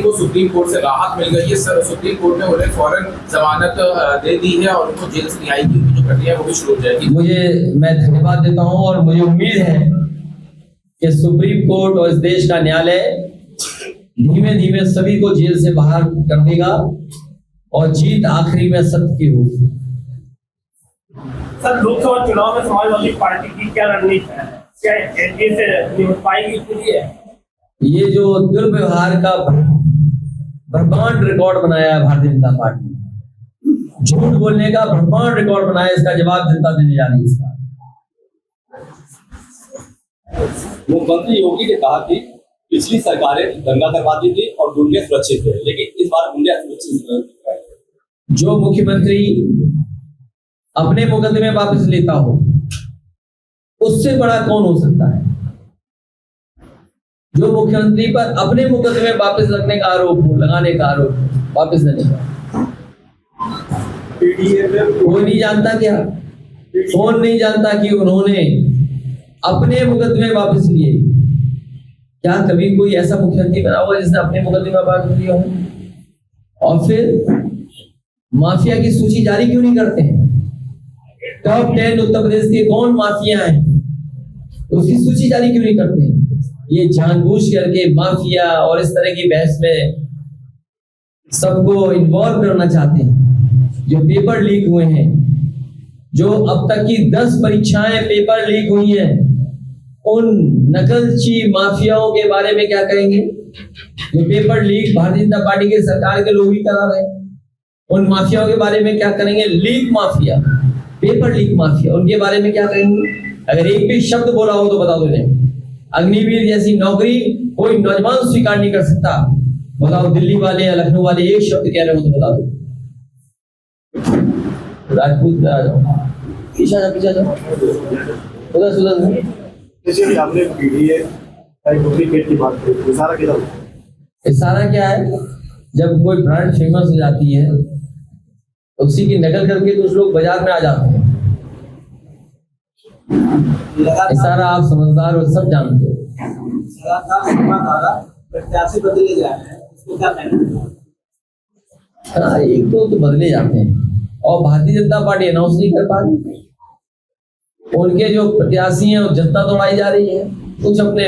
को supreme court से राहत मिल गई है। सुप्रीम कोर्ट ने उन्हें फौरन जमानत दे दी है और उनको जेल से रिहाई की जो प्रक्रिया है वो भी शुरू हो जाएगी। मैं धन्यवाद देता हूं और मुझे उम्मीद है कि सुप्रीम कोर्ट और इस देश का न्यायालय धीमे धीमे सभी को जेल से बाहर कर देगा और जीत आखिरी में सत्य की होगी। सर, लोकसभा चुनाव में समाजवादी पार्टी की क्या रणनीति है? क्या एनडीए से निपट पाएगी खुद है? ये जो दुर्व्यवहार का ब्रह्मांड रिकॉर्ड बनाया है भारतीय जनता पार्टी, झूठ बोलने का ब्रह्मांड रिकॉर्ड बनाया, इसका जवाब जनता देने जा रही है। इसका मुख्यमंत्री योगी ने कहा कि पिछली सरकारें दंगा करवाती थी और गुंडे सुरक्षित थे, लेकिन इस बार गुंडे सुरक्षित। जो मुख्यमंत्री अपने मुकदमे वापस लेता हो उससे बड़ा कौन हो सकता है? जो मुख्यमंत्री पर अपने मुकदमे वापस लगने का आरोप हो, लगाने का आरोप हो, वापस लेने का, कोई नहीं जानता क्या? कौन नहीं जानता कि उन्होंने अपने मुकदमे वापस लिए? क्या कभी कोई ऐसा मुख्यमंत्री बना हुआ जिसने अपने मुकदमे वापस लिए हो? और फिर माफिया की सूची जारी क्यों नहीं करते हैं? टॉप 10 उत्तर प्रदेश के कौन माफिया हैं, उसकी सूची जारी क्यों नहीं करते? ये जानबूझ करके माफिया और इस तरह की बहस में सबको इन्वॉल्व करना चाहते हैं। जो पेपर लीक हुए हैं, जो अब तक की 10 परीक्षाएं पेपर लीक हुई हैं, उन नकलची माफियाओं के बारे में क्या कहेंगे? जो paper leak Bharatiya Janata party के सरकार के लोग ही करा रहे हैं, उन माफियाओं के बारे में क्या करेंगे? Leak mafia, paper leak mafia, उनके बारे में क्या करेंगे? अगर एक भी शब्द बोला हो तो बता दो इन्हें। अग्निवीर जैसी नौकरी कोई नौजवान स्वीकार नहीं कर सकता। बताओ, दिल्ली वाले या लखनऊ वाले एक शब्द कह रहे हो तो बता दो। राजपूत आ जाओ, पीछा जाओ, पीछा जाओ, उधर सुधर। जैसे आपने पीडीए डुप्लीकेट की बात करी, इशारा क्या है? इशारा क्या है? जब कोई ब्रांड फेमस हो जाती है उसी की नकल करके कुछ लोग बाजार में आ जाते हैं। इशारा आप समझदार हो, सब जानते हो। प्रत्याशी बदले जा रहे हैं, इसको क्या कहना? हाँ, एक तो बदले जाते हैं और भारतीय जनता पार्टी अनाउंस नहीं कर पा रही। उनके जो प्रत्याशी हैं वो जनता दौड़ाई जा रही है, कुछ अपने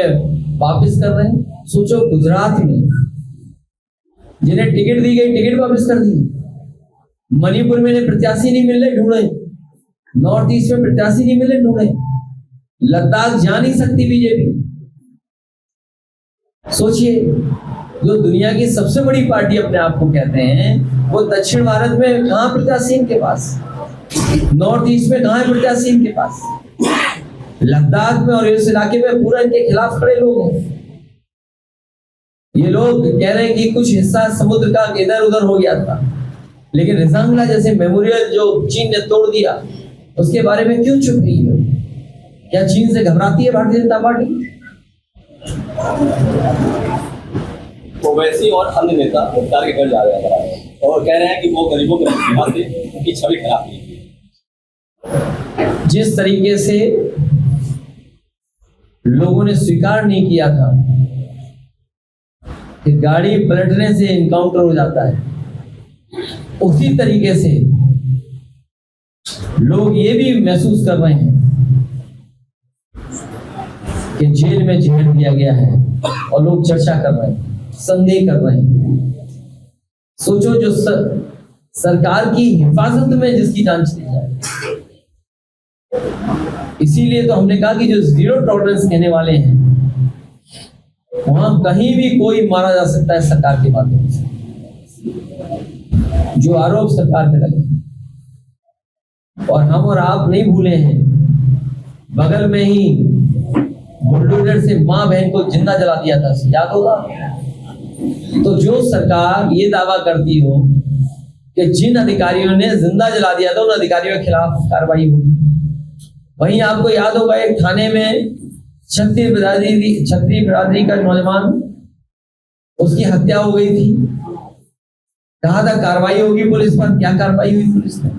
वापस कर रहे हैं। सोचो, गुजरात में जिन्हें टिकट दी गई टिकट वापस कर दी, मणिपुर में प्रत्याशी नहीं मिल रहे, ढूंढे, नॉर्थ ईस्ट में प्रत्याशी नहीं मिले, ढूंढे, लद्दाख जा नहीं सकती बीजेपी। सोचिए, जो दुनिया की सबसे बड़ी पार्टी अपने आप को कहते हैं, वो दक्षिण भारत में कहां प्रत्याशी इनके पास? नॉर्थ ईस्ट में कहां है प्रत्याशी इनके पास? लद्दाख में और इस इलाके में पूरा इनके खिलाफ खड़े लोग हैं। ये लोग कह रहे हैं कि कुछ हिस्सा समुद्र का इधर उधर हो गया था, लेकिन रिजांगला जैसे मेमोरियल जो चीन ने तोड़ दिया, उसके बारे में क्यों चुप रही है? क्या चीन से घबराती है भारतीय जनता पार्टी? ओवैसी और अन्य नेता सरकार के घर जा रहे हैं और कह रहे हैं कि वो गरीबों के से उनकी छवि खराब की। जिस तरीके से लोगों ने स्वीकार नहीं किया था कि गाड़ी पलटने से इनकाउंटर हो जाता है, उसी तरीके से लोग ये भी महसूस कर रहे हैं कि जेल में जहर दिया गया है और लोग चर्चा कर रहे हैं, संदेह कर रहे हैं। सोचो, जो सरकार की हिफाजत में जिसकी जान चली जाए। इसीलिए तो हमने कहा कि जो जीरो टॉलरेंस कहने वाले हैं, वहां कहीं भी कोई मारा जा सकता है सरकार के माध्यम से। जो आरोप सरकार पे लगे, और हम और आप नहीं भूले हैं, बगल में ही बुलडोजर से मां बहन को जिंदा जला दिया था, याद होगा? तो जो सरकार ये दावा करती हो कि जिन अधिकारियों ने जिंदा जला दिया था उन अधिकारियों के खिलाफ कार्रवाई होगी, वहीं आपको याद होगा एक थाने में क्षत्रिय बिरादरी का नौजवान, उसकी हत्या हो गई थी, कहा था कार्रवाई होगी पुलिस पर। क्या कार्रवाई हुई पुलिस ने?